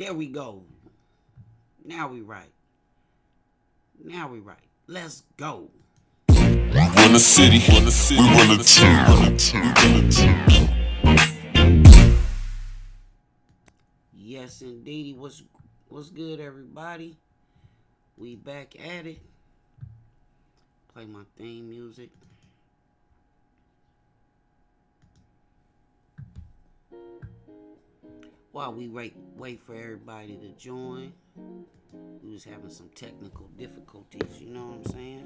There we go. Now we right. Now we right. Let's go. Run the city, we run the town. Yes, indeedy. What's good, everybody? We back at it. Play my theme music. While we wait for everybody to join. We was having some technical difficulties, you know what I'm saying?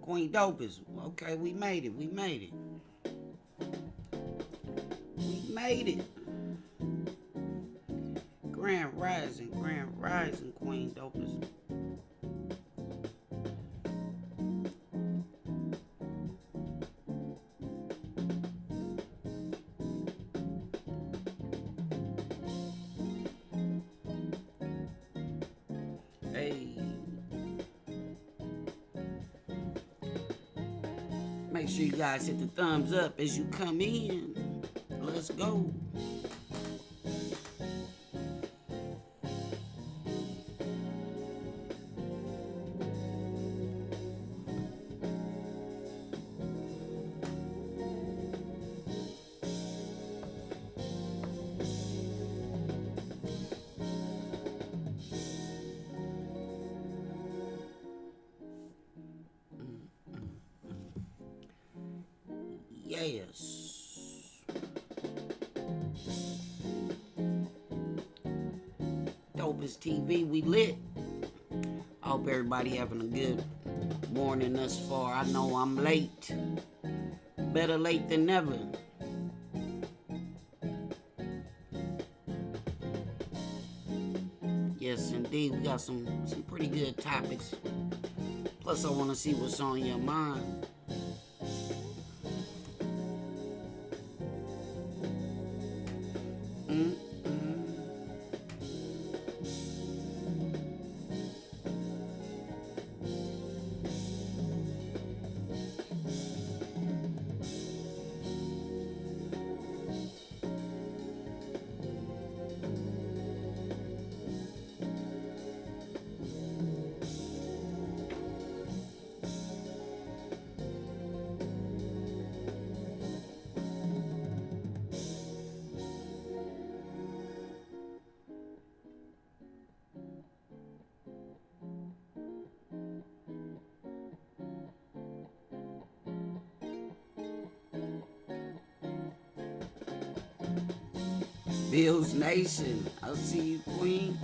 Queen Dopest. Okay, we made it. We made it. Grand Rising, Queen Dopest. Hey. Make sure you guys hit the thumbs up as you come in. Let's go. Yes. Dopest TV, we lit. I hope everybody having a good morning thus far. I know I'm late. Better late than never. Yes, indeed. We got some pretty good topics. Plus, I want to see what's on your mind. Bills Nation, I see you, Queen.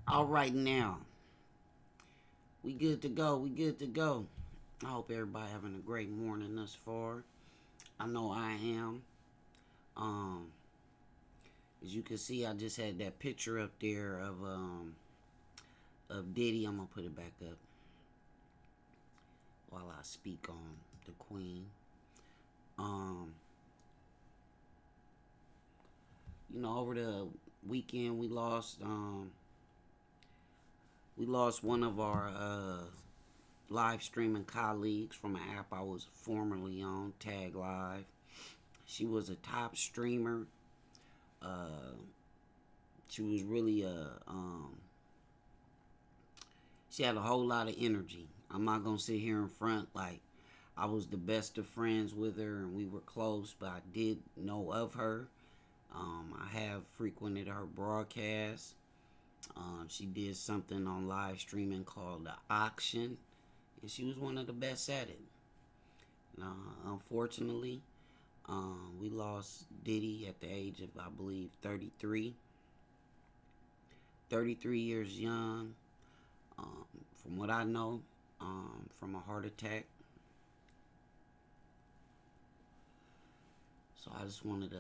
All right, now. We good to go. I hope everybody having a great morning thus far. I know I am. As you can see, I just had that picture up there of Diddy. I'm gonna put it back up while I speak on the Queen. Over the weekend we lost one of our live streaming colleagues from an app I was formerly on, Tag Live. She was a top streamer. She was really she had a whole lot of energy. I'm not gonna sit here in front like I was the best of friends with her and we were close, but I did know of her. I have frequented her broadcast. She did something on live streaming called The Auction, and she was one of the best at it. Unfortunately, we lost Diddy at the age of, I believe, 33. 33 years young. From what I know, from a heart attack. So I just wanted to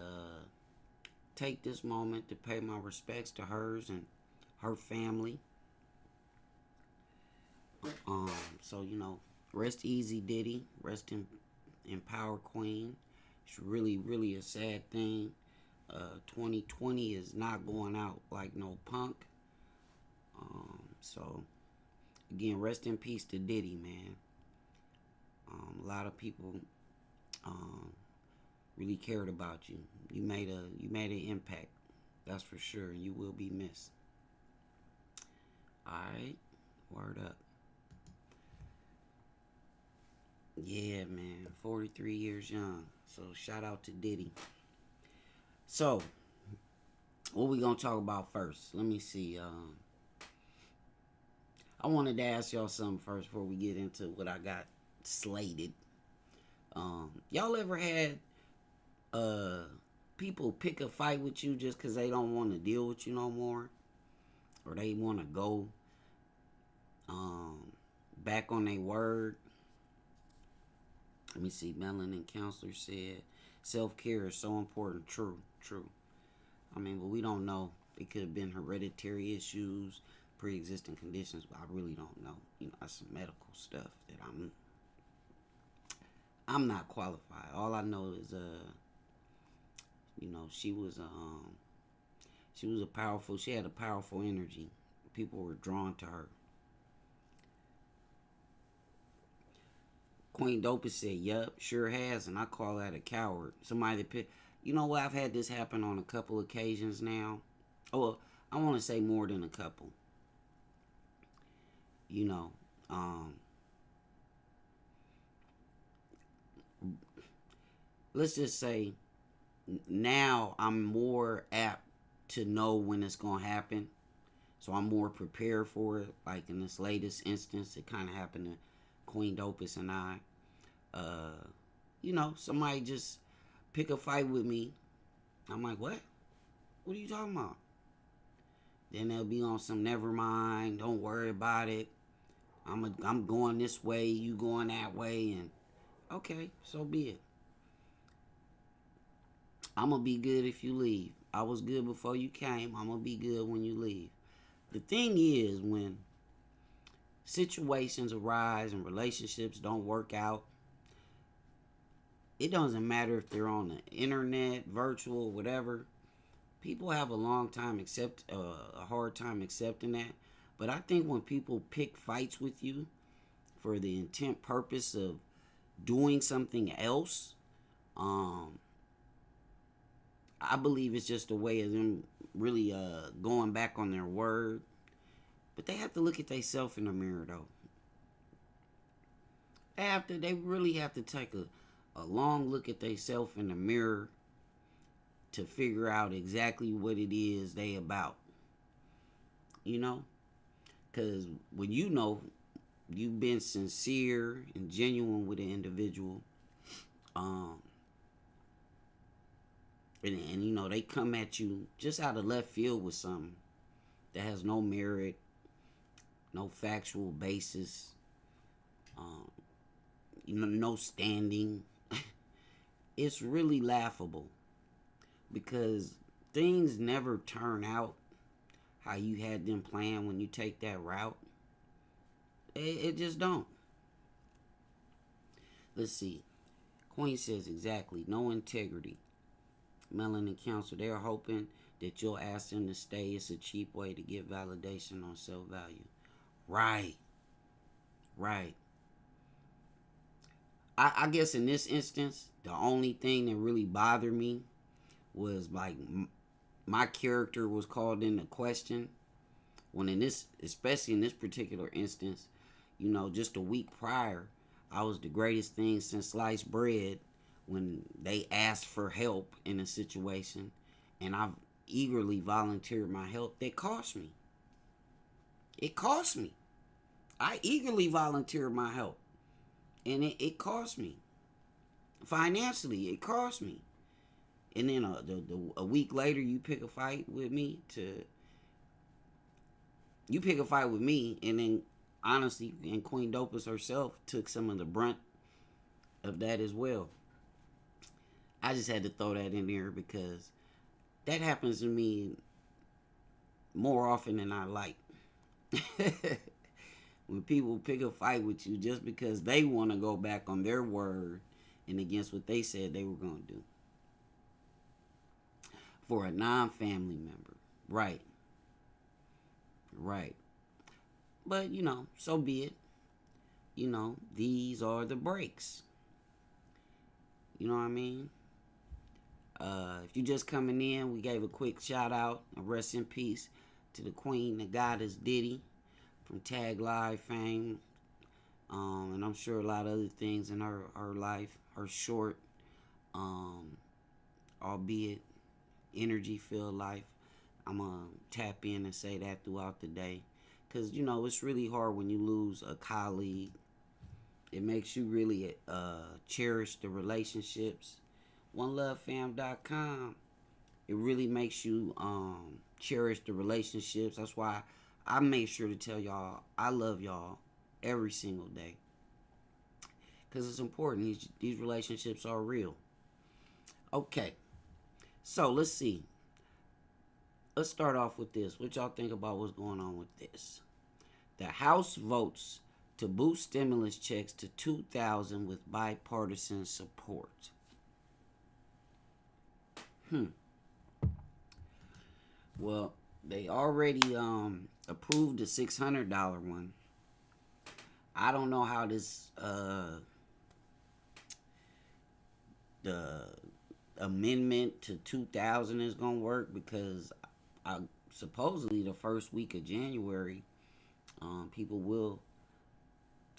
take this moment to pay my respects to hers and her family. So rest easy, Diddy. Rest in power, Queen. It's really, really a sad thing. 2020 is not going out like no punk. So again, rest in peace to Diddy, man. A lot of people really cared about you. You made an impact. That's for sure. You will be missed. Alright. Word up. Yeah, man. 43 years young. So shout out to Diddy. So, what we gonna talk about first? Let me see. I wanted to ask y'all something first before we get into what I got slated. Y'all ever had people pick a fight with you just because they don't want to deal with you no more, or they want to go back on their word? Let me see. Melanin Counselor said self-care is so important. True. I mean, but we don't know. It could have been hereditary issues, pre-existing conditions, but I really don't know. You know, that's some medical stuff that I'm not qualified. All I know is you know, she was a powerful, she had a powerful energy. People were drawn to her. Queen Dopest said, yup, sure has, and I call that a coward. Somebody that pick. You know what? I've had this happen on a couple occasions now. Oh, I want to say more than a couple. You know, let's just say now I'm more apt to know when it's going to happen. So I'm more prepared for it. Like in this latest instance, it kind of happened to Queen Dopest and I. You know, somebody just pick a fight with me. I'm like, what? What are you talking about? Then they'll be on some never mind. Don't worry about it. I'm going this way. You going that way. And okay, so be it. I'm going to be good if you leave. I was good before you came. I'm going to be good when you leave. The thing is, when situations arise and relationships don't work out, it doesn't matter if they're on the internet, virtual, whatever. People have a hard time accepting that. But I think when people pick fights with you for the intent purpose of doing something else, I believe it's just a way of them really going back on their word. But they have to look at themselves in the mirror, though. They really have to take a long look at themselves in the mirror to figure out exactly what it is they about. You know? Because when you know you've been sincere and genuine with an individual, and you know, they come at you just out of left field with something that has no merit, no factual basis, you know, no standing. It's really laughable because things never turn out how you had them planned when you take that route. It just don't. Let's see. Queen says exactly. No integrity. Melanin Council, they're hoping that you'll ask them to stay. It's a cheap way to get validation on self-value. Right. I guess in this instance, the only thing that really bothered me was like my character was called into question. When especially in this particular instance, you know, just a week prior, I was the greatest thing since sliced bread when they asked for help in a situation, and I've eagerly volunteered my help. It cost me. I eagerly volunteered my help, and it cost me. Financially, it cost me. And then a week later, you pick a fight with me, and then honestly, and Queen Dopest herself took some of the brunt of that as well. I just had to throw that in there because that happens to me more often than I like. When people pick a fight with you just because they want to go back on their word and against what they said they were going to do. For a non-family member. Right. But, you know, so be it. You know, these are the breaks. You know what I mean? If you just coming in, we gave a quick shout out, a rest in peace to the queen, the goddess Diddy from Tag Live fame. And I'm sure a lot of other things in her life, her short, albeit energy filled life. I'm going to tap in and say that throughout the day. Because, you know, it's really hard when you lose a colleague. It makes you really cherish the relationships. OneLoveFam.com. It really makes you cherish the relationships. That's why I make sure to tell y'all I love y'all every single day. Because it's important. These relationships are real. Okay. So, let's see. Let's start off with this. What y'all think about what's going on with this? The House votes to boost stimulus checks to $2,000 with bipartisan support. Well, they already approved the $600 one. I don't know how this the amendment to 2000 is gonna work, because supposedly the first week of January, people will.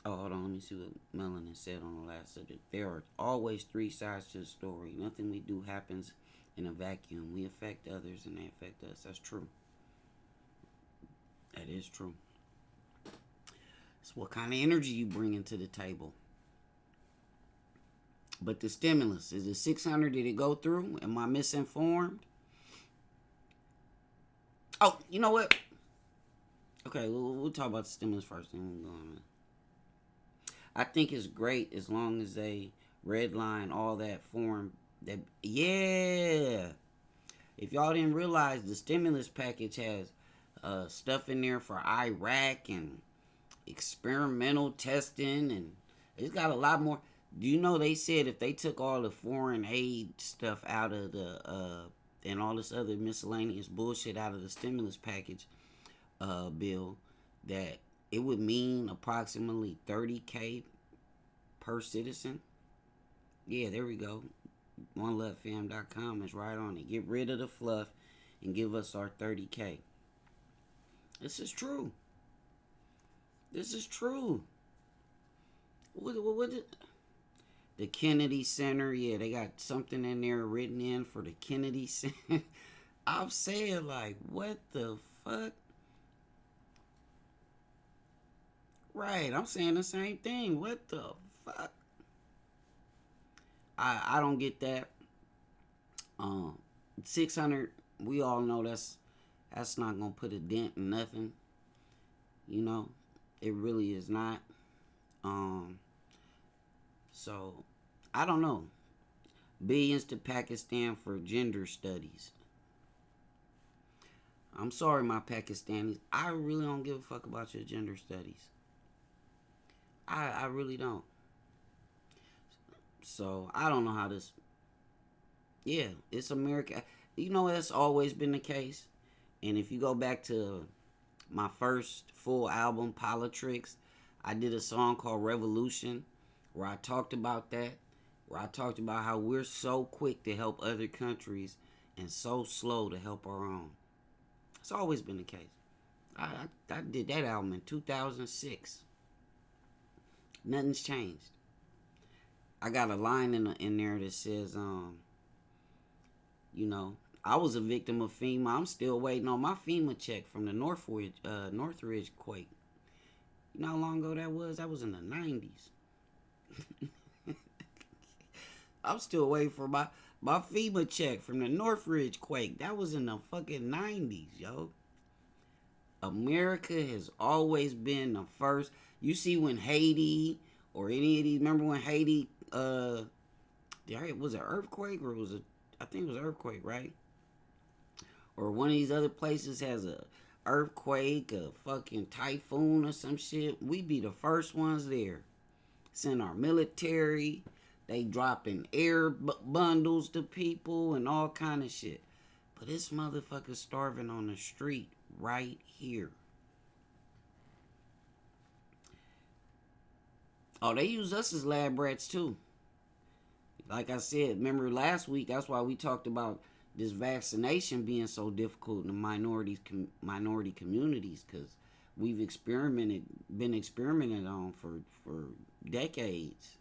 Oh, hold on. Let me see what Melanin said on the last subject. There are always three sides to the story. Nothing we do happens in a vacuum. We affect others and they affect us. That's true. That is true. It's what kind of energy you bring into the table. But the stimulus, is it 600? Did it go through? Am I misinformed? Oh, you know what? Okay, we'll talk about the stimulus first. Then we'll go on. I think it's great as long as they redline all that form. That, yeah. If y'all didn't realize, the stimulus package has stuff in there for Iraq and experimental testing, and it's got a lot more. Do you know they said if they took all the foreign aid stuff out of the and all this other miscellaneous bullshit out of the stimulus package bill, that it would mean approximately $30,000 per citizen? Yeah, there we go. OneLoveFam.com is right on it. Get rid of the fluff and give us our $30,000. This is true. This is true. What the Kennedy Center, yeah, they got something in there written in for the Kennedy Center. I'm saying, like, what the fuck? Right, I'm saying the same thing. What the fuck? I don't get that. 600, we all know that's not gonna put a dent in nothing. You know, it really is not. So I don't know. Billions to Pakistan for gender studies. I'm sorry, my Pakistanis. I really don't give a fuck about your gender studies. I really don't. So I don't know how this. Yeah, it's America. You know, that's always been the case. And if you go back to my first full album, Politrix, I did a song called Revolution, where I talked about that, where I talked about how we're so quick to help other countries and so slow to help our own. It's always been the case. I did that album in 2006. Nothing's changed. I got a line in there that says, you know, I was a victim of FEMA. I'm still waiting on my FEMA check from the Northridge quake. You know how long ago that was? That was in the 90s. I'm still waiting for my FEMA check from the Northridge quake. That was in the fucking 90s, yo. America has always been the first. You see, when Haiti or any of these, remember when Haiti, was it earthquake, or I think it was earthquake, right? Or one of these other places has a earthquake, a fucking typhoon or some shit. We be the first ones there. Send our military. They dropping air bundles to people and all kind of shit. But this motherfucker's starving on the street right here. Oh, they use us as lab rats too. Like I said, remember last week, that's why we talked about this vaccination being so difficult in the minority communities, because we've been experimented on for decades.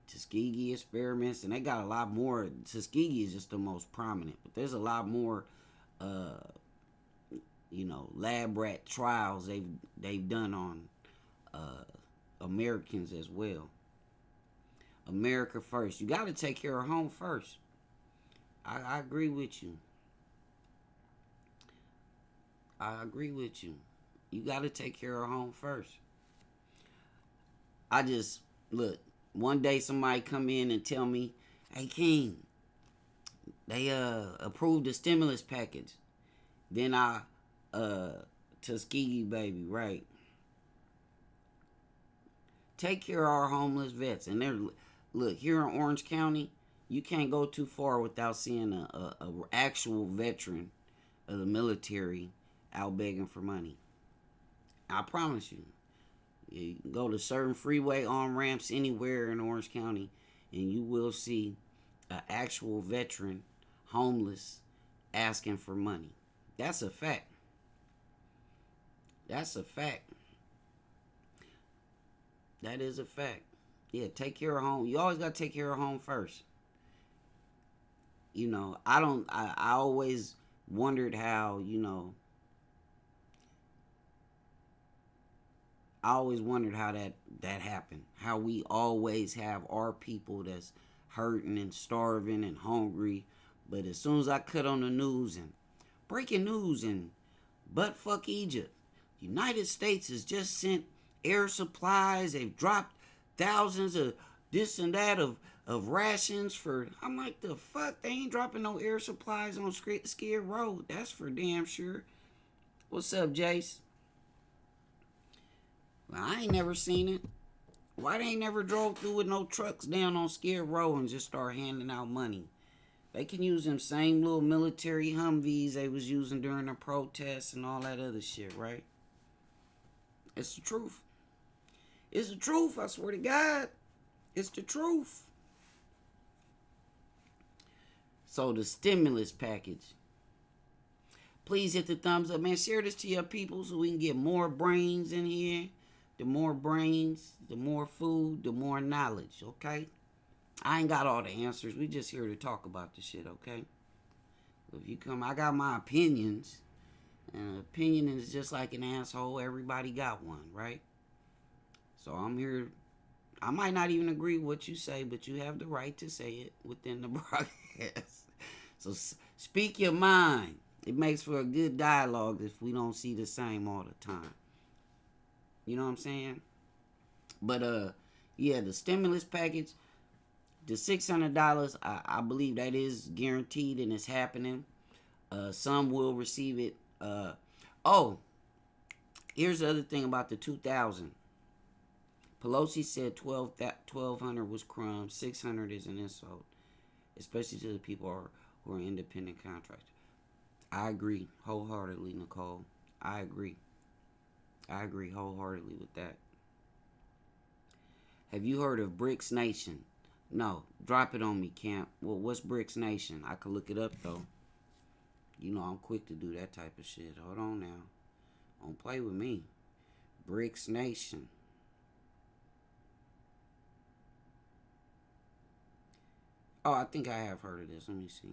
Tuskegee experiments, and they got a lot more. Tuskegee is just the most prominent, but there's a lot more, uh, lab rat trials they've done on Americans as well. America first. You got to take care of home first. I agree with you. I agree with you. You got to take care of home first. I just look. One day somebody come in and tell me, "Hey King, they approved the stimulus package." Then Tuskegee baby, right? Take care of our homeless vets. And they're look here in Orange County. You can't go too far without seeing a actual veteran of the military out begging for money. I promise you. You can go to certain freeway on ramps anywhere in Orange County, and you will see an actual veteran, homeless, asking for money. That's a fact. That's a fact. That is a fact. Yeah, take care of home. You always got to take care of home first. I always wondered how, I always wondered how that happened. How we always have our people that's hurting and starving and hungry. But as soon as I cut on the news and breaking news and butt fuck Egypt, United States has just sent air supplies. They've dropped thousands of this and that of rations for. I'm like, the fuck? They ain't dropping no air supplies on Skid Road. That's for damn sure. What's up, Jace? Well, I ain't never seen it. Why they ain't never drove through with no trucks down on Skid Row and just start handing out money? They can use them same little military Humvees they was using during the protests and all that other shit, right? It's the truth. It's the truth, I swear to God. It's the truth. So the stimulus package. Please hit the thumbs up, man. Share this to your people so we can get more brains in here. The more brains, the more food, the more knowledge, okay? I ain't got all the answers. We just here to talk about the shit, okay? If you come, I got my opinions. And an opinion is just like an asshole. Everybody got one, right? So I'm here. I might not even agree with what you say, but you have the right to say it within the broadcast. So speak your mind. It makes for a good dialogue if we don't see the same all the time. You know what I'm saying? But yeah, the stimulus package, the $600, I believe that is guaranteed and it's happening. Some will receive it. Oh, here's the other thing about the 2,000. Pelosi said 1,200 was crumbs. 600 is an insult, especially to the people who are independent contractors. I agree wholeheartedly, Nicole. I agree wholeheartedly with that. Have you heard of BRICS Nation? No. Drop it on me, Camp. Well, what's BRICS Nation? I could look it up, though. You know I'm quick to do that type of shit. Hold on now. Don't play with me. BRICS Nation. Oh, I think I have heard of this. Let me see.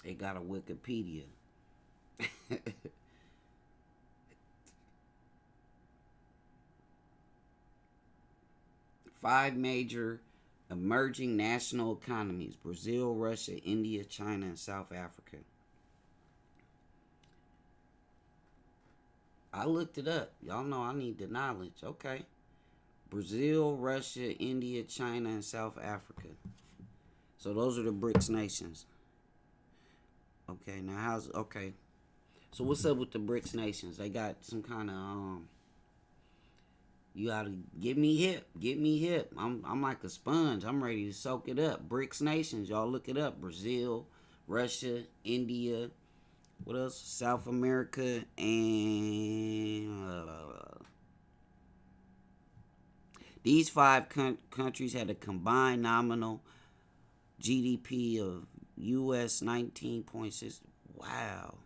They got a Wikipedia. 5 major emerging national economies: Brazil, Russia, India, China, and South Africa. I looked it up. Y'all know I need the knowledge. Okay. Brazil, Russia, India, China, and South Africa. So those are the BRICS nations. Okay, now okay. So what's up with the BRICS nations? They got some kind of You gotta get me hip. Get me hip. I'm like a sponge. I'm ready to soak it up. BRICS nations, y'all look it up. Brazil, Russia, India, what else? South America, and these five countries had a combined nominal GDP of US 19.6. Wow.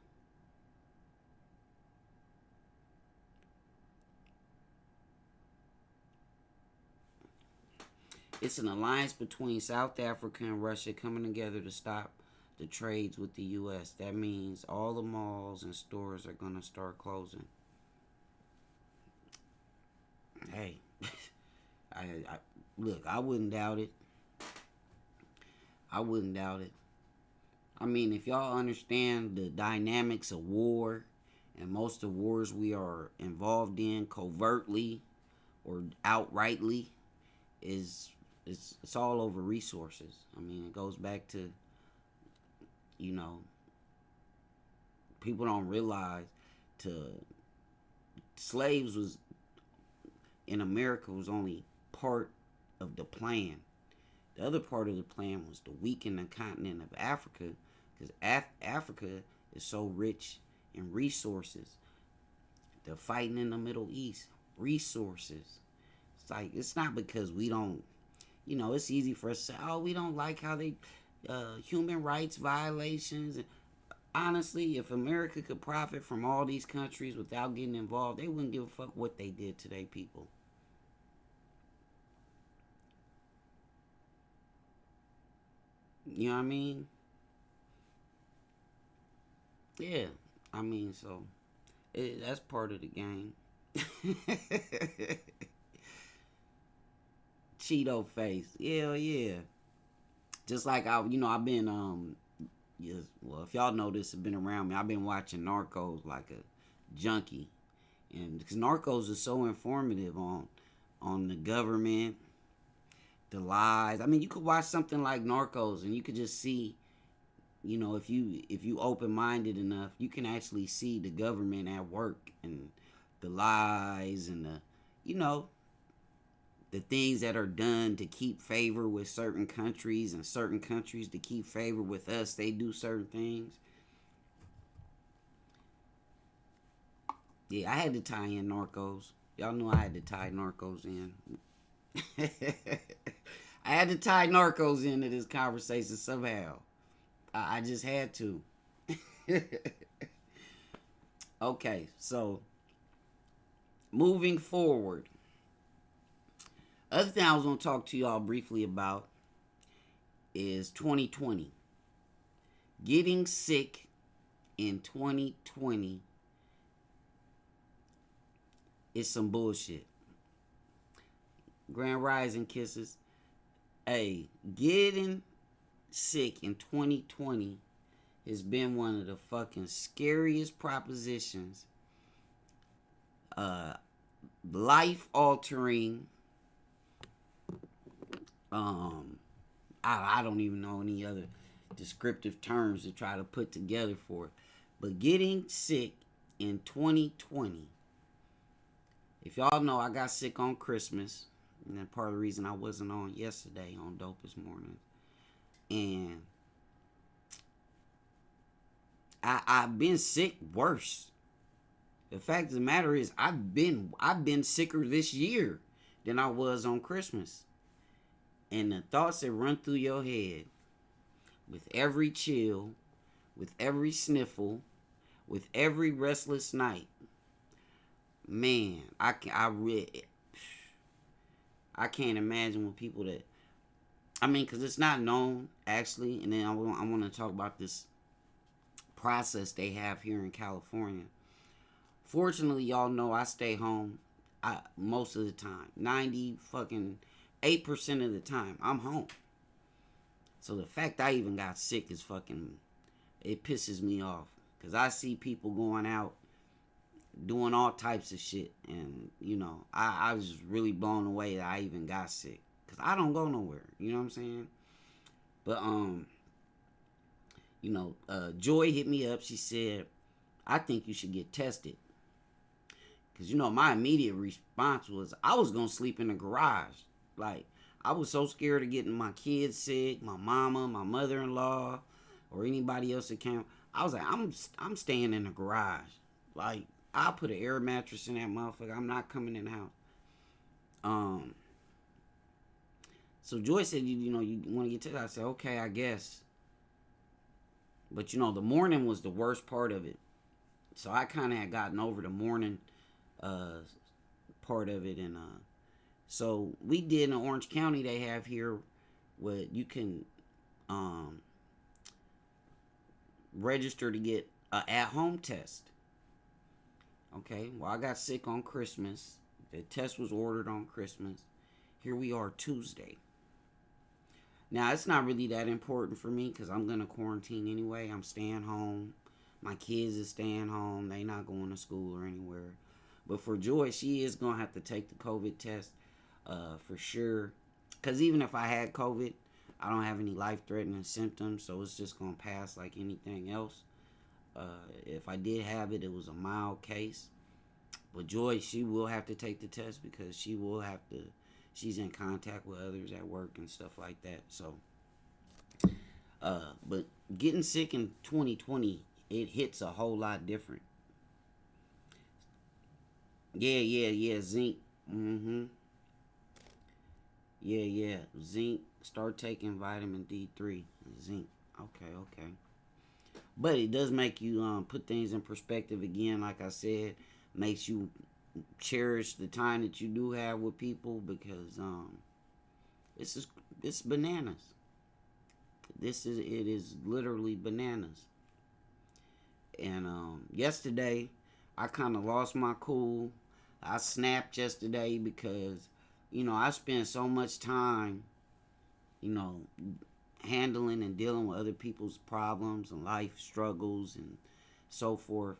It's an alliance between South Africa and Russia coming together to stop the trades with the U.S. That means all the malls and stores are going to start closing. Hey, I look, I wouldn't doubt it. I wouldn't doubt it. I mean, if y'all understand the dynamics of war, and most of the wars we are involved in covertly or outrightly, is it's all over resources. I mean, it goes back to, you know, people don't realize slaves was in America was only part of the plan. The other part of the plan was to weaken the continent of Africa, because Africa is so rich in resources. They're fighting in the Middle East, resources. It's like, it's not because we don't, it's easy for us to say, oh, we don't like how they, human rights violations. Honestly, if America could profit from all these countries without getting involved, they wouldn't give a fuck what they did to their people. You know what I mean? Yeah. I mean, so that's part of the game. Cheeto face. Hell yeah. Just like I've been yes, well, if y'all know this, have been around me. I've been watching Narcos like a junkie, and because Narcos is so informative on the government, the lies. I mean, you could watch something like Narcos, and you could just see, if you open minded enough, you can actually see the government at work and the lies and the things that are done to keep favor with certain countries, and certain countries to keep favor with us. They do certain things. Yeah, I had to tie in Narcos. Y'all knew I had to tie Narcos in. I had to tie Narcos into this conversation somehow. I just had to. Okay, so moving forward. Other thing I was going to talk to y'all briefly about is 2020. Getting sick in 2020 is some bullshit. Grand Rising Kisses. Hey, getting sick in 2020 has been one of the fucking scariest propositions. Life altering. I don't even know any other descriptive terms to try to put together for it. But getting sick in 2020. If y'all know, I got sick on Christmas. And that's part of the reason I wasn't on yesterday on Dopest Morning. And I've been sick worse. The fact of the matter is, I've been sicker this year than I was on Christmas. And the thoughts that run through your head with every chill, with every sniffle, with every restless night, man, I can't imagine when people that, because it's not known actually. And then I want to talk about this process they have here in California. Fortunately, y'all know I stay home most of the time. 8% of the time, I'm home. So the fact I even got sick is it pisses me off. Because I see people going out doing all types of shit. And, I was really blown away that I even got sick. Because I don't go nowhere. You know what I'm saying? But, Joy hit me up. She said, I think you should get tested. Because, my immediate response was I was going to sleep in the garage. Like, I was so scared of getting my kids sick, my mama, my mother-in-law, or anybody else that came. I was like, I'm staying in the garage. Like, I'll put an air mattress in that motherfucker. I'm not coming in the house. So Joy said, you want to get tested. I said, okay, I guess. But, the morning was the worst part of it. So I kind of had gotten over the morning part of it. And so we did in Orange County, they have here what you can register to get an at-home test. Okay, well, I got sick on Christmas. The test was ordered on Christmas. Here we are Tuesday. Now, it's not really that important for me because I'm going to quarantine anyway. I'm staying home. My kids is staying home. They not going to school or anywhere. But for Joy, she is going to have to take the COVID test for sure. Because even if I had COVID, I don't have any life-threatening symptoms. So it's just going to pass like anything else. If I did have it, it was a mild case. But Joy, she will have to take the test because she's in contact with others at work and stuff like that. So, but getting sick in 2020, it hits a whole lot different. Yeah, zinc. Yeah, zinc. Start taking vitamin D3. Zinc. Okay. But it does make you put things in perspective again. Like I said, makes you cherish the time that you do have with people because it's bananas. It is literally bananas. And yesterday, I kind of lost my cool. I snapped yesterday because I spent so much time handling and dealing with other people's problems and life struggles and so forth.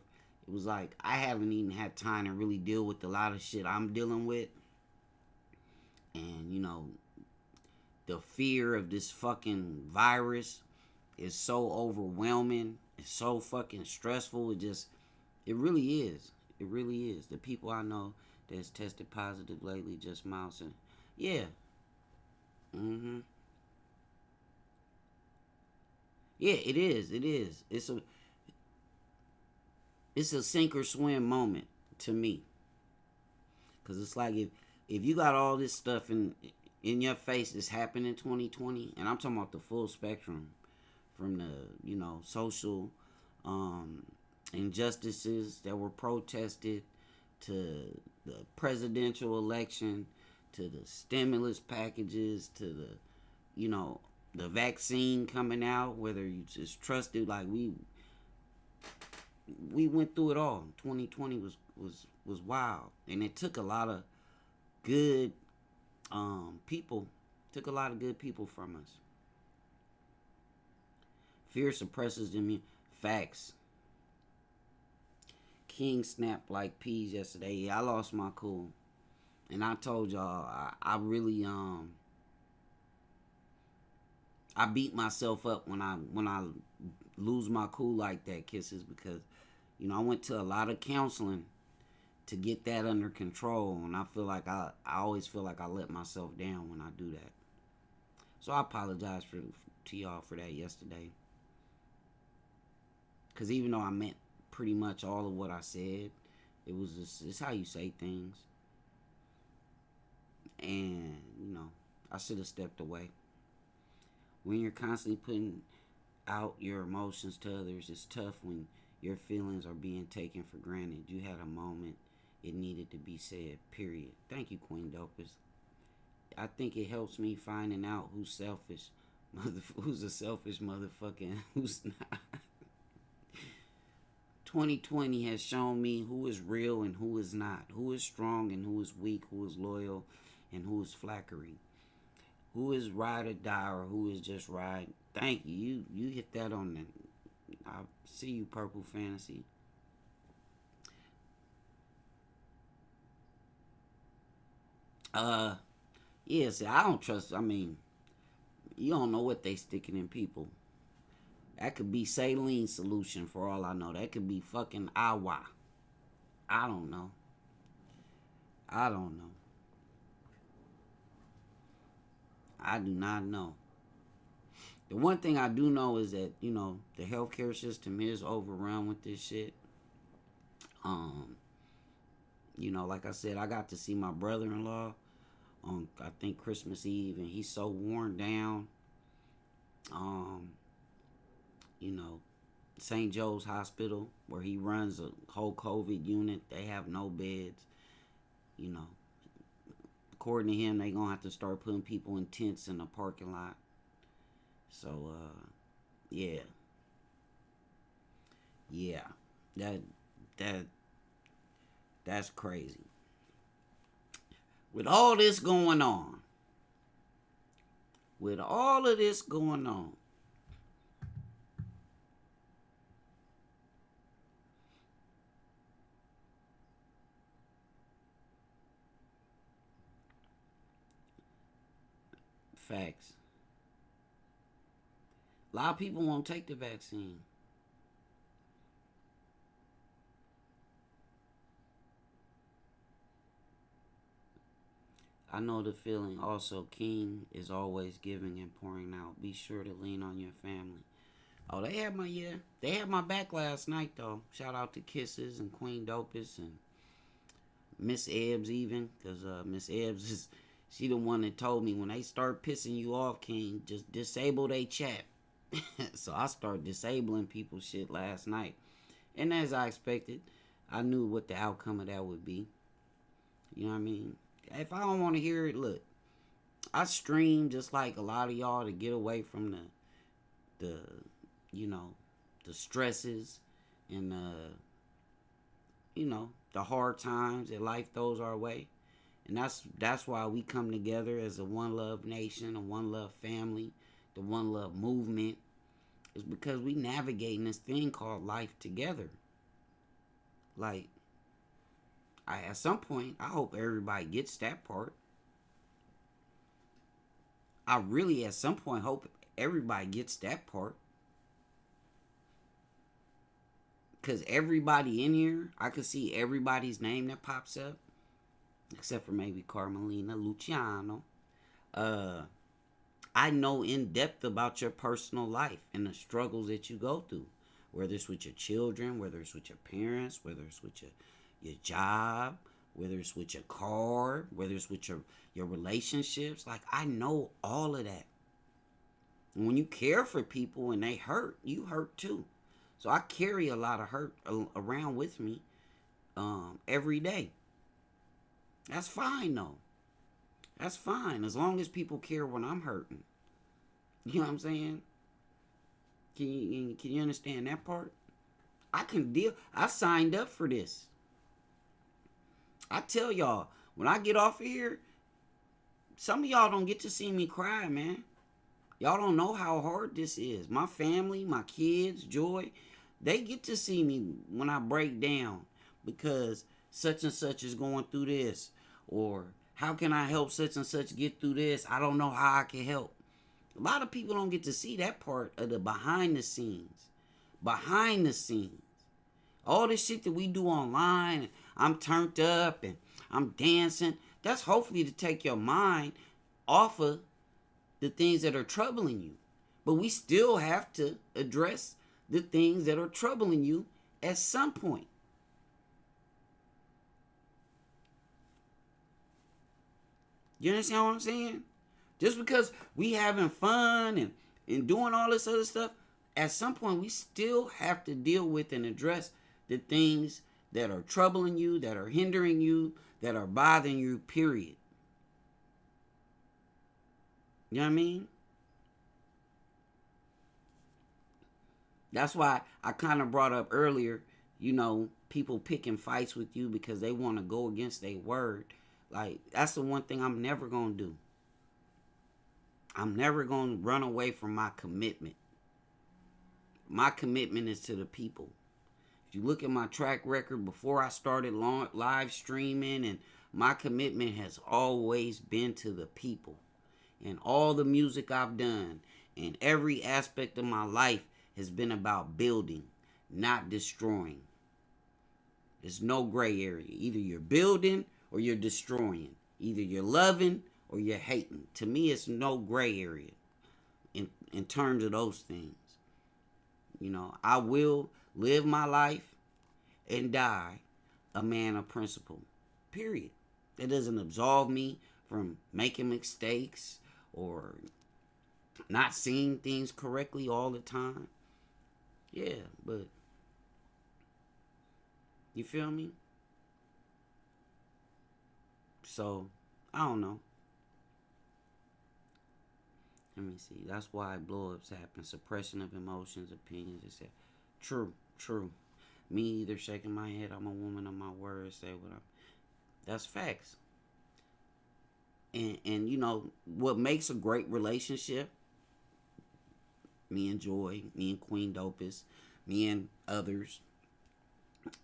It was like I haven't even had time to really deal with a lot of shit I'm dealing with. And, the fear of this fucking virus is so overwhelming. It's so fucking stressful. It really is. It really is. The people I know that's tested positive lately just mousing. Yeah. Yeah, it is. It's a sink or swim moment to me. Because it's like if you got all this stuff in your face that's happened in 2020, and I'm talking about the full spectrum from the, social injustices that were protested to the presidential election to the stimulus packages to the vaccine coming out, whether you just trusted, like we went through it all. 2020 was wild, and it took a lot of good people. Took a lot of good people from us. Fear suppresses the immune. Facts. King snapped like peas yesterday. Yeah, I lost my cool, and I told y'all I really I beat myself up when I lose my cool like that, Kisses, because I went to a lot of counseling to get that under control, and I feel like I always feel like I let myself down when I do that. So I apologize to y'all for that yesterday, because even though I meant pretty much all of what I said, it's how you say things, and I should have stepped away. When you're constantly putting out your emotions to others, it's tough when your feelings are being taken for granted. You had a moment, it needed to be said, period. Thank you, Queen Dopest. I think it helps me finding out who's selfish, who's a selfish motherfucker and who's not. 2020 has shown me who is real and who is not, who is strong and who is weak, who is loyal and who is flackery. Who is ride or die or who is just ride. Thank you. You hit that on the... I see you, Purple Fantasy. Yeah, see, I don't trust... you don't know what they sticking in people. That could be saline solution for all I know. That could be fucking agua. I don't know. I don't know. I do not know. The one thing I do know is that, the healthcare system is overrun with this shit. Um, like I said, I got to see my brother-in-law on, I think, Christmas Eve, and he's so worn down. Um, you know, St. Joe's Hospital, where he runs a whole COVID unit, they have no beds. You know, according to him, they gonna have to start putting people in tents in the parking lot. So, yeah, yeah, that that that's crazy. With all this going on, with all of this going on, facts. A lot of people won't take the vaccine. I know the feeling. Also, King is always giving and pouring out. Be sure to lean on your family. Oh, they had my back last night though. Shout out to Kisses and Queen Dopest and Miss Ebbs even, cause Miss Ebbs is she the one that told me when they start pissing you off, King, just disable they chat. So I started disabling people's shit last night, and as I expected, I knew what the outcome of that would be. You know what I mean? If I don't want to hear it, look, I stream just like a lot of y'all to get away from the you know the stresses and the hard times that life throws our way. And that's why we come together as a One Love Nation, a One Love family, the One Love movement. Is because we navigating this thing called life together. Like, at some point, I hope everybody gets that part. I really, at some point, hope everybody gets that part. Because everybody in here, I could see everybody's name that pops up. Except for maybe Carmelina, Luciano. I know in depth about your personal life and the struggles that you go through. Whether it's with your children, whether it's with your parents, whether it's with your job, whether it's with your car, whether it's with your relationships. Like, I know all of that. And when you care for people and they hurt, you hurt too. So I carry a lot of hurt around with me every day. That's fine though. That's fine as long as people care when I'm hurting. You know what I'm saying? Can you understand that part? I can deal. I signed up for this. I tell y'all, when I get off of here, some of y'all don't get to see me cry, man. Y'all don't know how hard this is. My family, my kids, Joy, they get to see me when I break down because such and such is going through this. Or how can I help such and such get through this? I don't know how I can help. A lot of people don't get to see that part of the behind the scenes. Behind the scenes. All this shit that we do online, and I'm turned up and I'm dancing, that's hopefully to take your mind off of the things that are troubling you. But we still have to address the things that are troubling you at some point. You understand what I'm saying? Just because we having fun and doing all this other stuff, at some point we still have to deal with and address the things that are troubling you, that are hindering you, that are bothering you, period. You know what I mean? That's why I kind of brought up earlier, people picking fights with you because they want to go against their word. Like, that's the one thing I'm never going to do. I'm never going to run away from my commitment. My commitment is to the people. If you look at my track record before I started live streaming, and my commitment has always been to the people. And all the music I've done and every aspect of my life has been about building, not destroying. There's no gray area. Either you're building or you're destroying. Either you're loving or you're hating. To me, it's no gray area in terms of those things. You know, I will live my life and die a man of principle. Period. That doesn't absolve me from making mistakes or not seeing things correctly all the time. Yeah, but you feel me? So, I don't know. Let me see. That's why blow-ups happen. Suppression of emotions, opinions, etc. True. Me either shaking my head, I'm a woman of my word, say what I'm. That's facts. And you know, what makes a great relationship, me and Joy, me and Queen Dopest, me and others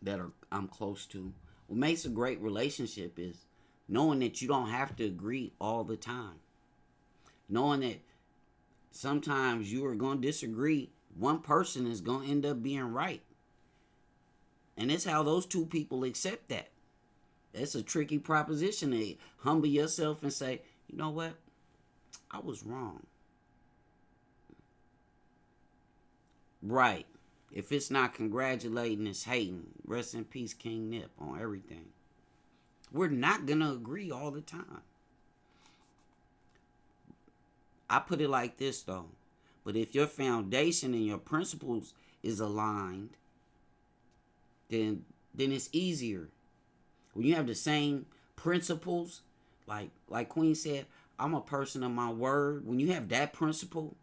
that I'm close to, what makes a great relationship is knowing that you don't have to agree all the time. Knowing that sometimes you are going to disagree. One person is going to end up being right. And it's how those two people accept that. It's a tricky proposition to humble yourself and say, you know what? I was wrong. Right. If it's not congratulating, it's hating. Rest in peace, King Nip, on everything. We're not going to agree all the time. I put it like this, though. But if your foundation and your principles is aligned, then it's easier. When you have the same principles, like Queen said, I'm a person of my word. When you have that principle,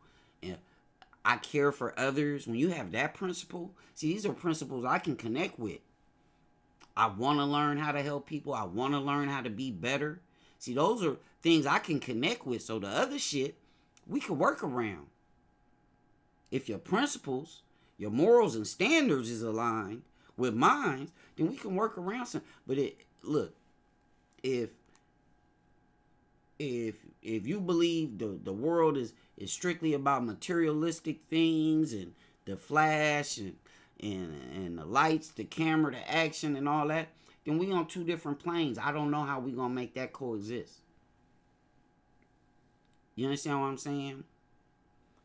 and I care for others, when you have that principle, see, these are principles I can connect with. I want to learn how to help people. I want to learn how to be better. See, those are things I can connect with. So the other shit, we can work around. If your principles, your morals and standards is aligned with mine, then we can work around some. But look, if you believe the world is strictly about materialistic things and the flash and the lights, the camera, the action, and all that, then we on two different planes. I don't know how we gonna make that coexist. You understand what I'm saying?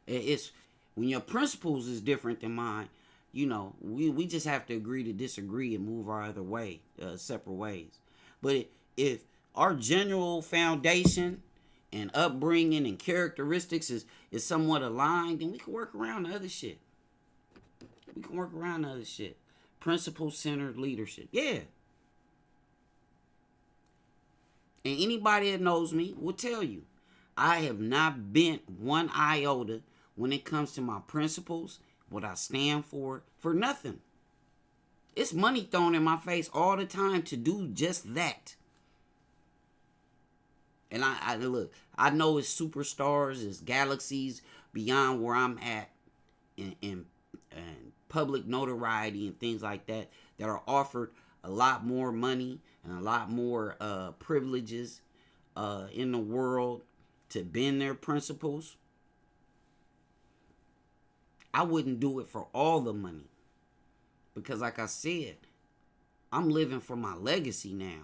It's when your principles is different than mine. You know, we just have to agree to disagree and move our other way, separate ways. But if our general foundation and upbringing and characteristics is somewhat aligned, then we can work around the other shit. Principle-centered leadership. Yeah. And anybody that knows me will tell you, I have not bent one iota when it comes to my principles, what I stand for nothing. It's money thrown in my face all the time to do just that. And I look, I know it's superstars, it's galaxies beyond where I'm at in public notoriety and things like that are offered a lot more money and a lot more privileges in the world to bend their principles. I wouldn't do it for all the money. Because like I said, I'm living for my legacy now.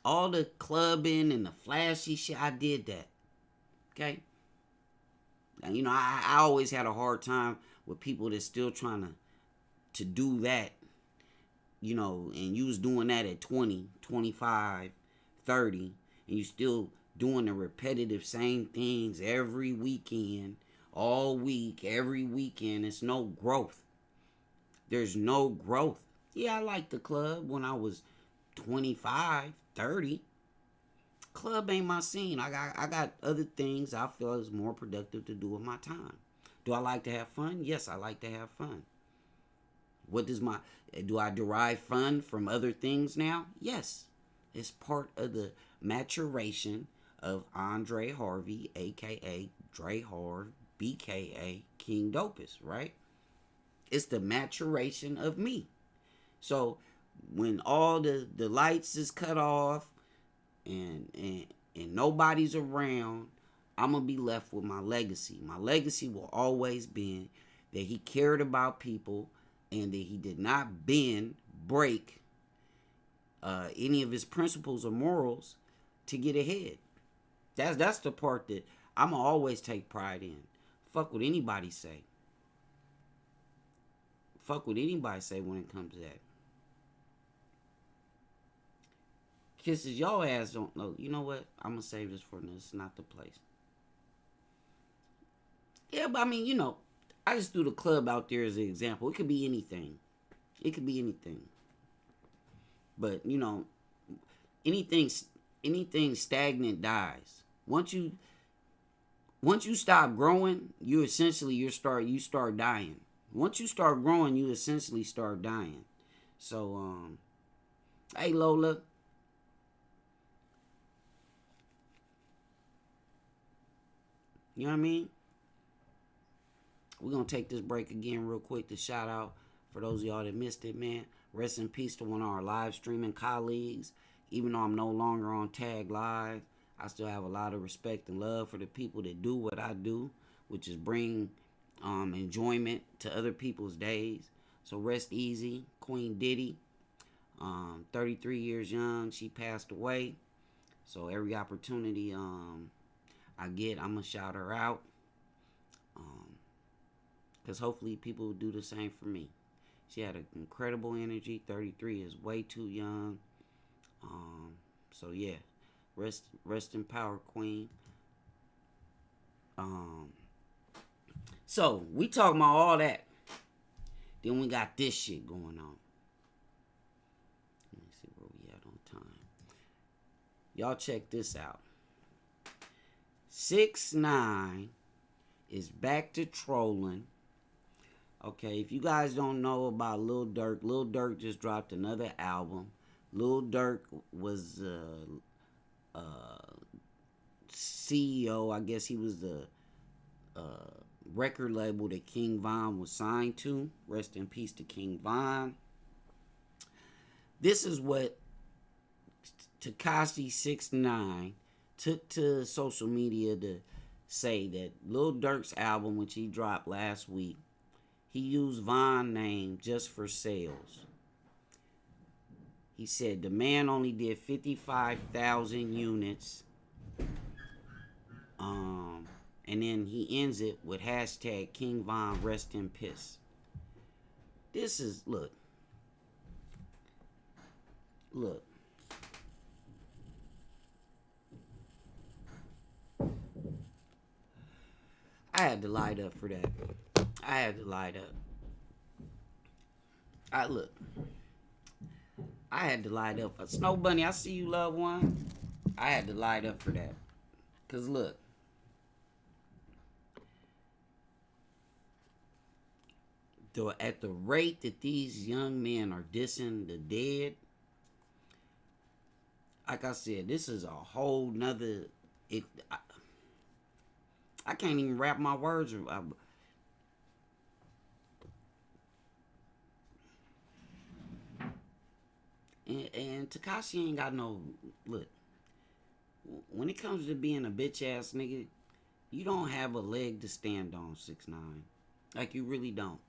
All the clubbing and the flashy shit, I did that. Okay? And, you know, I always had a hard time with people that's still trying to do that. You know, and you was doing that at 20, 25, 30. And you still doing the repetitive same things every weekend. All week, every weekend. It's no growth. There's no growth. Yeah, I liked the club when I was 25, 30. Club ain't my scene. I got other things I feel is more productive to do with my time. Do I like to have fun? Yes, I like to have fun. Do I derive fun from other things now? Yes. It's part of the maturation of Andre Harvey, a.k.a. Dre Harv, b.k.a. King Dopest, right? It's the maturation of me. So when all the lights is cut off and nobody's around, I'm going to be left with my legacy. My legacy will always be that he cared about people and that he did not bend, break, any of his principles or morals to get ahead. That's the part that I'ma always take pride in. Fuck what anybody say. Fuck what anybody say when it comes to that. Kisses, y'all ass don't know. You know what? I'm gonna save this for this. It's not the place. Yeah, but I mean, you know, I just threw the club out there as an example. It could be anything. It could be anything. But you know, anything stagnant dies. Once you stop growing, you start dying. Once you start growing, you essentially start dying. So hey Lola. You know what I mean? We're going to take this break again real quick to shout out for those of y'all that missed it, man. Rest in peace to one of our live streaming colleagues. Even though I'm no longer on Tag Live, I still have a lot of respect and love for the people that do what I do, which is bring enjoyment to other people's days. So rest easy. Queen Diddy, 33 years young. She passed away. So every opportunity I get, I'm going to shout her out. Because hopefully people will do the same for me. She had an incredible energy. 33 is way too young. So yeah, rest in power, Queen. So we talking about all that. Then we got this shit going on. Let me see where we at on time. Y'all check this out. 6ix9ine is back to trolling. Okay, if you guys don't know about Lil Durk just dropped another album. Lil Durk was CEO. I guess he was the record label that King Von was signed to. Rest in peace to King Von. This is what Tekashi 6ix9ine took to social media to say that Lil Durk's album, which he dropped last week, he used Von name just for sales. He said the man only did 55,000 units. And then he ends it with hashtag King Von rest in piss. This is, look. I had to light up for that. I had to light up. I had to light up. Snow Bunny, I see you, loved one. I had to light up for that. Because look. At the rate that these young men are dissing the dead, like I said, this is a whole nother... I can't even wrap my words around. And Tekashi ain't got no... Look, when it comes to being a bitch ass nigga, you don't have a leg to stand on, 6ix9ine. Like, you really don't.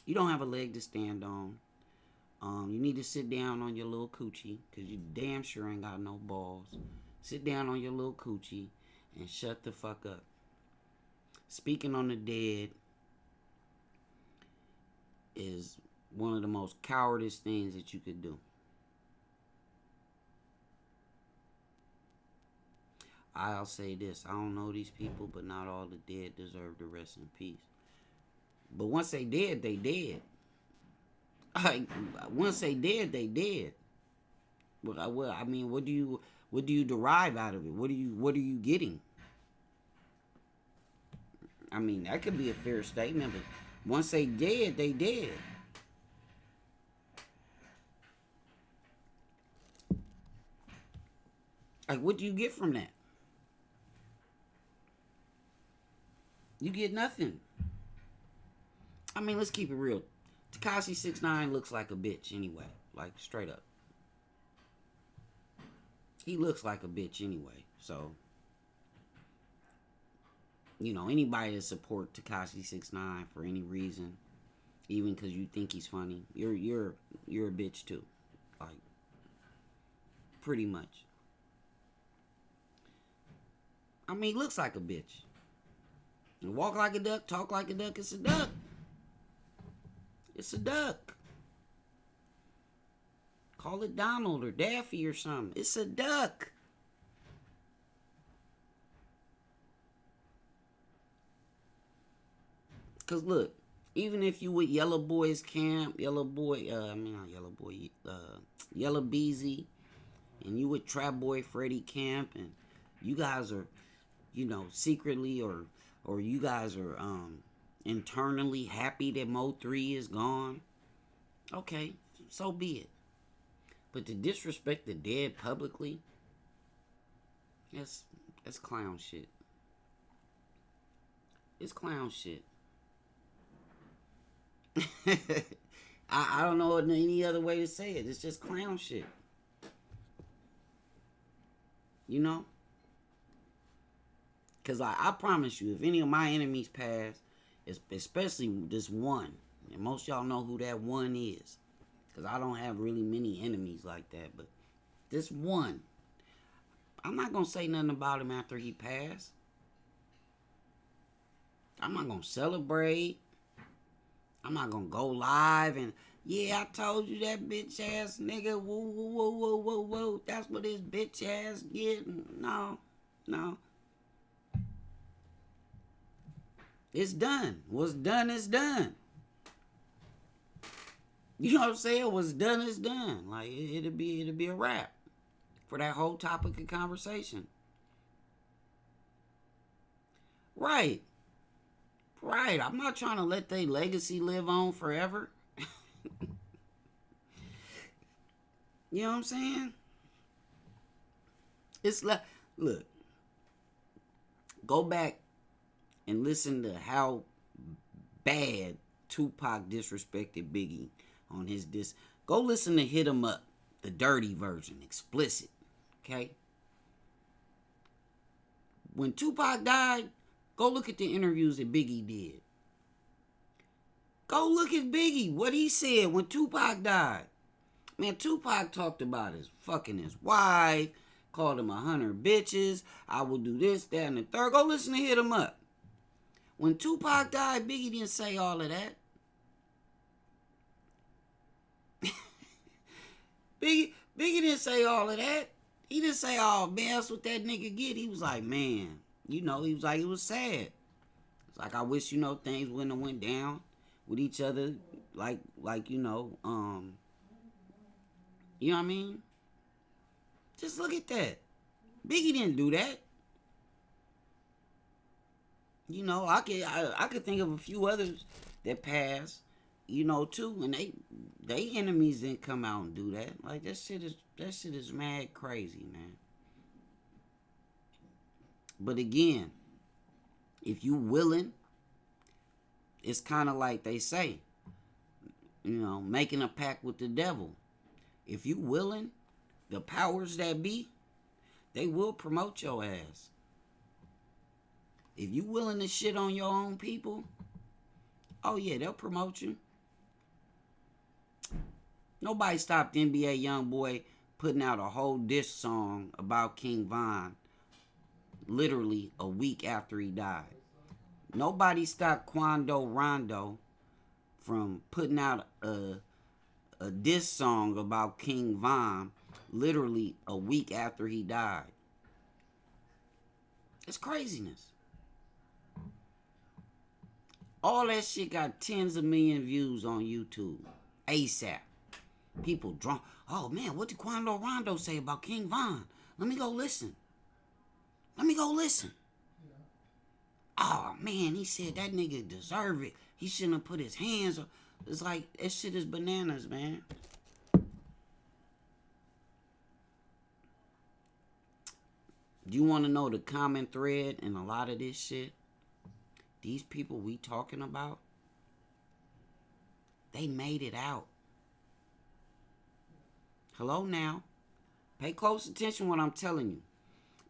You don't have a leg to stand on. You need to sit down on your little coochie, because you damn sure ain't got no balls. Sit down on your little coochie and shut the fuck up. Speaking on the dead is one of the most cowardice things that you could do. I'll say this. I don't know these people, but not all the dead deserve to rest in peace. But once they dead, they dead. Like, once they dead, they dead. Well, I mean, what do you derive out of it? What are you getting? I mean, that could be a fair statement, but once they dead, they dead. Like, what do you get from that? You get nothing. I mean, let's keep it real. Tekashi 6ix9ine looks like a bitch anyway. Like, straight up. He looks like a bitch anyway. So, you know, anybody that support Tekashi 6ix9ine for any reason, even because you think he's funny, you're a bitch too. Like, pretty much. I mean, he looks like a bitch. Walk like a duck, talk like a duck. It's a duck. It's a duck. Call it Donald or Daffy or something. It's a duck. Cause look, even if you with Yellow Boys camp, Yellow Beezy, and you with Trap Boy Freddy camp, and you guys are, secretly or you guys are internally happy that Mo 3 is gone. Okay, so be it. But to disrespect the dead publicly, that's clown shit. It's clown shit. I don't know any other way to say it. It's just clown shit. You know? Because I promise you, if any of my enemies pass, especially this one, and most y'all know who that one is, because I don't have really many enemies like that, but this one, I'm not going to say nothing about him after he passed. I'm not going to celebrate. I'm not going to go live and, yeah, I told you that bitch ass nigga, whoa, whoa, whoa, whoa, whoa, that's what his bitch ass get. No. It's done. What's done is done. You know what I'm saying? What's done is done. Like, it'll be a wrap for that whole topic of conversation. Right. I'm not trying to let their legacy live on forever. You know what I'm saying? It's like, look, go back and listen to how bad Tupac disrespected Biggie on his diss. Go listen to Hit 'Em Up, the dirty version, explicit. Okay? When Tupac died, go look at the interviews that Biggie did. Go look at Biggie, what he said when Tupac died. Man, Tupac talked about his fucking his wife, called him 100 bitches, I will do this, that, and the third. Go listen to Hit 'Em Up. When Tupac died, Biggie didn't say all of that. Biggie didn't say all of that. He didn't say, oh, man, that's what that nigga get. He was like, man, he was like, it was sad. It's like, I wish, things wouldn't have went down with each other. Like, you know what I mean? Just look at that. Biggie didn't do that. I could think of a few others that passed, too, and they enemies didn't come out and do that. Like, that shit is mad crazy, man. But again, if you willing, it's kind of like they say, making a pact with the devil. If you willing, the powers that be, they will promote your ass. If you willing to shit on your own people, oh yeah, they'll promote you. Nobody stopped NBA Youngboy putting out a whole diss song about King Von literally a week after he died. Nobody stopped Quando Rondo from putting out a diss song about King Von literally a week after he died. It's craziness. All that shit got tens of million views on YouTube. ASAP. People drunk. Oh man, what did Quando Rondo say about King Von? Let me go listen. Oh man, he said that nigga deserve it. He shouldn't have put his hands on. It's like, that shit is bananas, man. Do you want to know the common thread in a lot of this shit? These people we talking about, they made it out. Hello now. Pay close attention to what I'm telling you.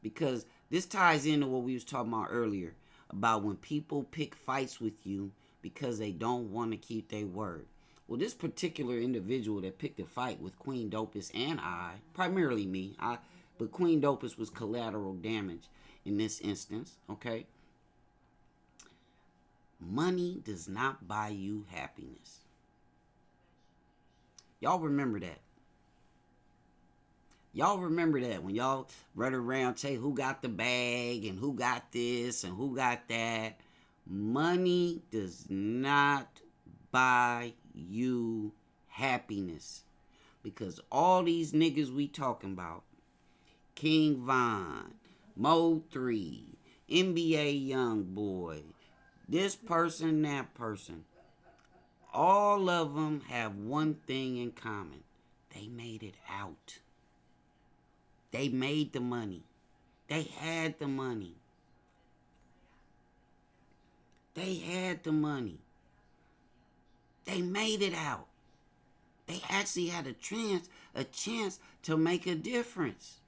Because this ties into what we was talking about earlier. About when people pick fights with you because they don't want to keep their word. Well, this particular individual that picked a fight with Queen Dopest and primarily me, but Queen Dopest was collateral damage in this instance, okay? Money does not buy you happiness. Y'all remember that. Y'all remember that when y'all run around say who got the bag and who got this and who got that. Money does not buy you happiness. Because all these niggas we talking about, King Von, Mo 3, NBA Youngboy, this person, that person, all of them have one thing in common. They made it out. They made the money. They had the money. They had the money. They made it out. They actually had a chance to make a difference.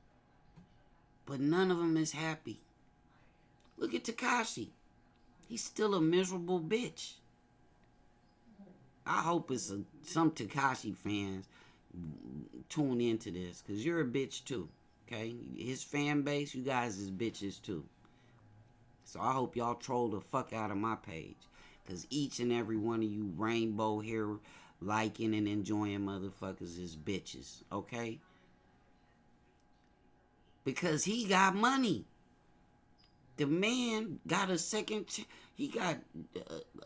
But none of them is happy. Look at Tekashi. He's still a miserable bitch. I hope it's some Tekashi fans tune into this, because you're a bitch too. Okay? His fan base, you guys is bitches too. So I hope y'all troll the fuck out of my page, because each and every one of you rainbow hair liking and enjoying motherfuckers is bitches. Okay? Because he got money. The man got a second. He got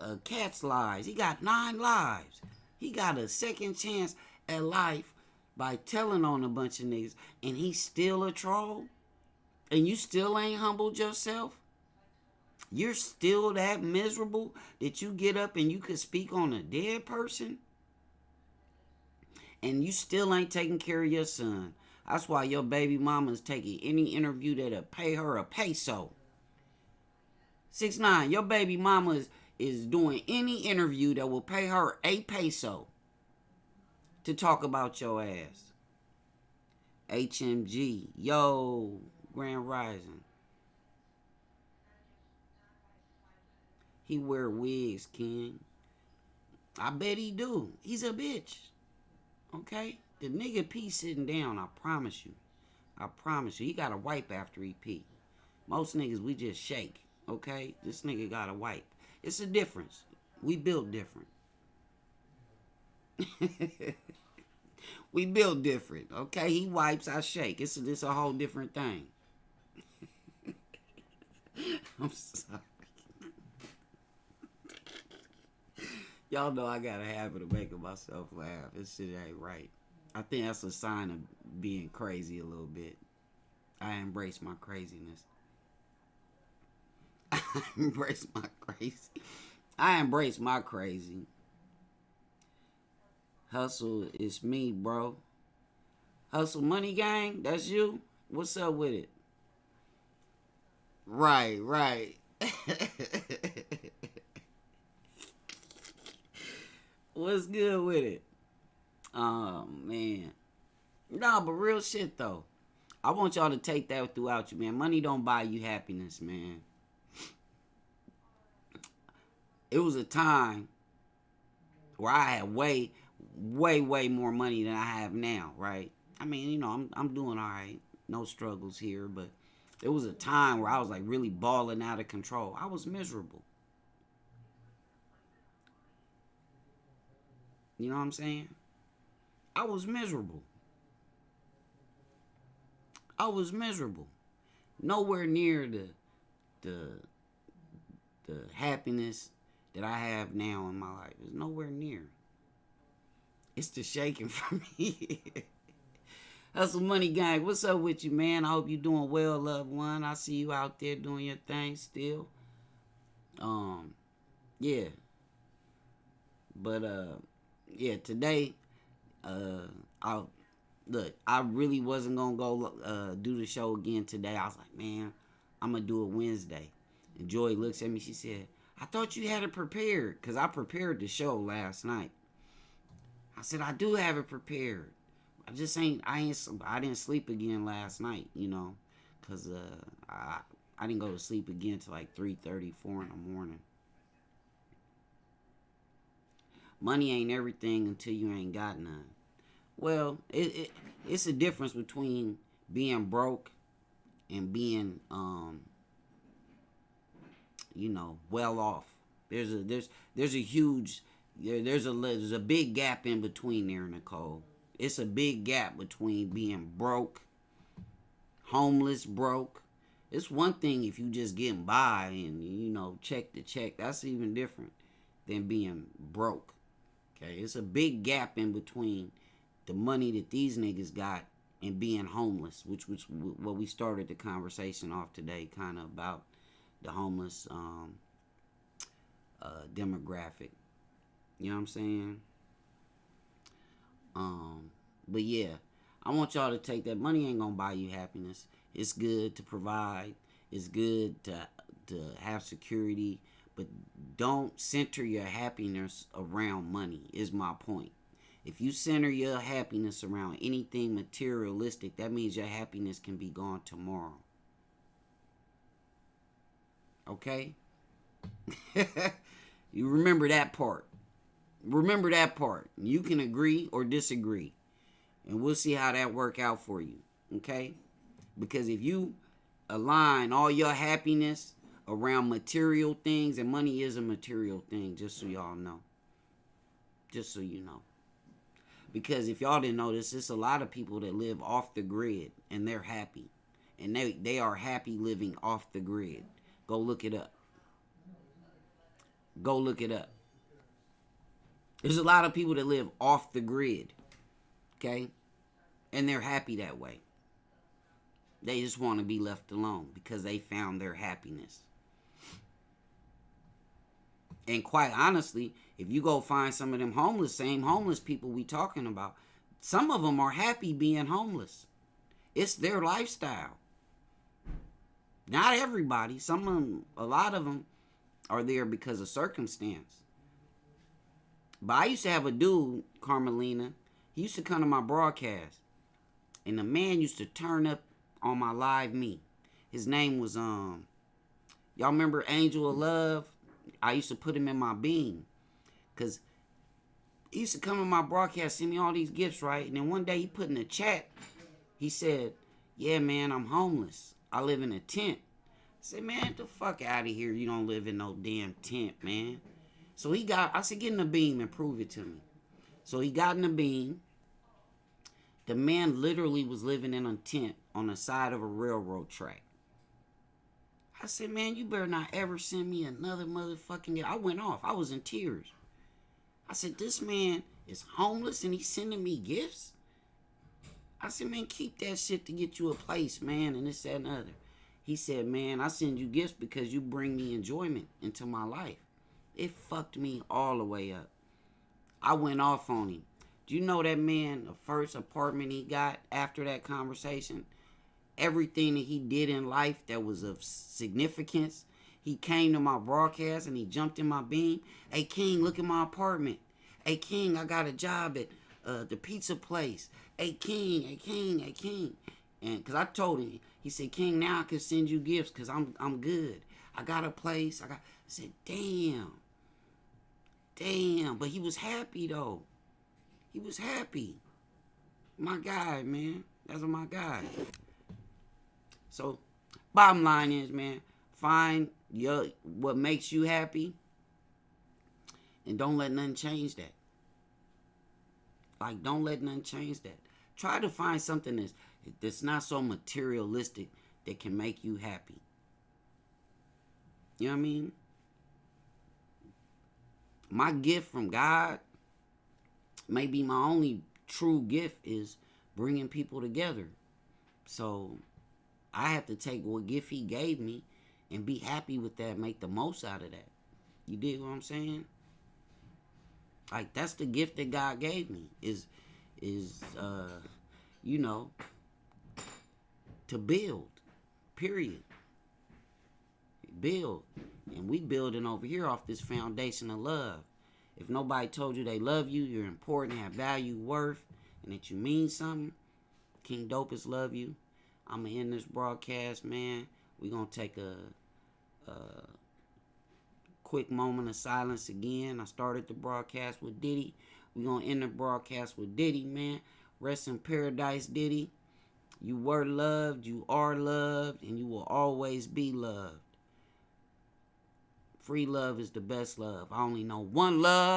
a cat's lives. He got 9 lives. He got a second chance at life by telling on a bunch of niggas, and he's still a troll. And you still ain't humbled yourself. You're still that miserable that you get up and you could speak on a dead person, and you still ain't taking care of your son. That's why your baby mama's taking any interview that'll pay her a peso. 6ix9ine, your baby mama is doing any interview that will pay her a peso to talk about your ass. HMG, yo, Grand Rising. He wear wigs, King. I bet he do. He's a bitch. Okay? The nigga pee sitting down, I promise you. I promise you. He got a wipe after he pee. Most niggas, we just shake. Okay? This nigga got a wipe. It's a difference. We built different. We built different. Okay? He wipes, I shake. It's a whole different thing. I'm sorry. Y'all know I got a habit of making myself laugh. This shit ain't right. I think that's a sign of being crazy a little bit. I embrace my craziness. I embrace my crazy. Hustle is me, bro. Hustle Money Gang, that's you? What's up with it? Right. What's good with it? Oh, man. Nah, but real shit, though. I want y'all to take that throughout you, man. Money don't buy you happiness, man. It was a time where I had way more money than I have now, right? I mean, you know, I'm doing all right. No struggles here, but there was a time where I was like really balling out of control. I was miserable. You know what I'm saying? I was miserable. Nowhere near the happiness that I have now in my life. It's nowhere near. It's the shaking for me. Hustle Money Gang, what's up with you, man? I hope you doing well, loved one. I see you out there doing your thing still. Yeah. But yeah, today, I really wasn't gonna go do the show again today. I was like, man, I'm gonna do it Wednesday. And Joy looks at me, she said, I thought you had it prepared, because I prepared the show last night. I said, I do have it prepared. I didn't sleep again last night, you know, because I didn't go to sleep again till like 3:30, 4 in the morning. money ain't everything until you ain't got none. Well, it's a difference between being broke and being well off. There's a huge there's a big gap in between there, Nicole. It's a big gap between being broke, homeless, broke. It's one thing if you just getting by and check to check. That's even different than being broke. Okay, it's a big gap in between the money that these niggas got and being homeless, which was what we started the conversation off today, kind of about the homeless demographic. You know what I'm saying? But yeah, I want y'all to take that. Money ain't gonna buy you happiness. It's good to provide. It's good to have security, but don't center your happiness around money. Is my point. If you center your happiness around anything materialistic, that means your happiness can be gone tomorrow. Okay? You remember that part. Remember that part. You can agree or disagree. And we'll see how that work out for you. Okay? Because if you align all your happiness around material things, and money is a material thing, just so y'all know. Just so you know. Because if y'all didn't know this, there's a lot of people that live off the grid and they're happy. And they are happy living off the grid. Go look it up. Go look it up. There's a lot of people that live off the grid. Okay? And they're happy that way. They just want to be left alone because they found their happiness. And quite honestly, if you go find some of them same homeless people we talking about, some of them are happy being homeless. It's their lifestyle. Not everybody. Some of them, a lot of them are there because of circumstance. But I used to have a dude, Carmelina. He used to come to my broadcast. And the man used to turn up on my live me. His name was, y'all remember Angel of Love? I used to put him in my beam. Because he used to come in my broadcast, send me all these gifts, right? And then one day he put in the chat, he said, yeah, man, I'm homeless. I live in a tent. I said, man, get the fuck out of here. You don't live in no damn tent, man. So I said, get in the beam and prove it to me. So he got in the beam. The man literally was living in a tent on the side of a railroad track. I said, man, you better not ever send me another motherfucking gift. I went off. I was in tears. I said, this man is homeless and he's sending me gifts? I said, man, keep that shit to get you a place, man, and this, that, and the other. He said, man, I send you gifts because you bring me enjoyment into my life. It fucked me all the way up. I went off on him. Do you know that man, the first apartment he got after that conversation, everything that he did in life that was of significance, he came to my broadcast and he jumped in my beam. Hey, King, look at my apartment. Hey, King, I got a job at the pizza place. Hey, King, hey, King, hey, King. And because I told him, he said, King, now I can send you gifts because I'm good. I got a place. I said, damn. But he was happy, though. He was happy. My guy, man. That's my guy. So, bottom line is, man, find what makes you happy and don't let nothing change that. Like, don't let nothing change that. Try to find something that's not so materialistic that can make you happy. You know what I mean? My gift from God, maybe my only true gift is bringing people together. So I have to take what gift he gave me and be happy with that, make the most out of that. You dig what I'm saying? Like, that's the gift that God gave me is to build, period. Build. And we building over here off this foundation of love. If nobody told you they love you, you're important, have value, worth, and that you mean something, King Dopest love you. I'm going to end this broadcast, man. We're going to take a quick moment of silence again. I started the broadcast with Diddy. We're going to end the broadcast with Diddy, man. Rest in paradise, Diddy. You were loved, you are loved, and you will always be loved. Free love is the best love. I only know one love.